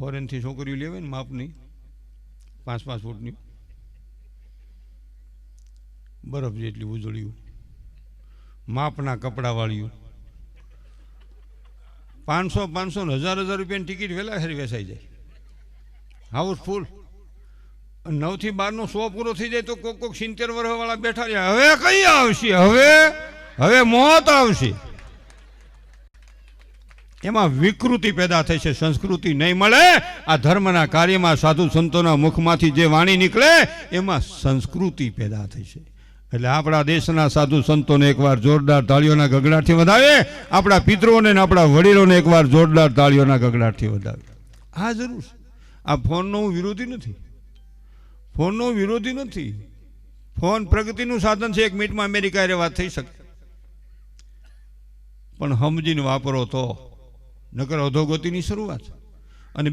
ફોરેનથી છોકરીઓ લેવે ને માપની 5-5 ફૂટની બરફ જેટલી ઉજળ્યું માપના કપડાવાળ્યું 500 ને 1000 રૂપિયાની ટિકિટ વહેલા ખરી વેચાઈ જાય હાઉસફુલ 9 થી 12 100 પૂરો થઈ જાય તો કોક 70 વર્ષવાળા બેઠા રહ્યા હવે કઈ આવશે હવે મોત આવશે એમાં વિકૃતિ પેદા થઈ છે સંસ્કૃતિ નહીં મળે આ ધર્મના કાર્યમાં સાધુ સંતોના મુખમાંથી જે વાણી નીકળે એમાં સંસ્કૃતિ પેદા થઈ છે એટલે આપણા દેશના સાધુ સંતોને એકવાર જોરદાર તાળીઓના ગગડાટથી વધાવે આપણા પિતૃઓને આપણા વડીલોને એકવાર જોરદાર તાળીઓના ગગડાટથી વધાવે આ જરૂર છે આ ફોનનો હું વિરોધી નથી ફોન પ્રગતિનું સાધન છે 1 મિનિટમાં અમેરિકા વાત થઈ શકે પણ સમજીને વાપરો તો નકર અધોગતિની શરૂઆત અને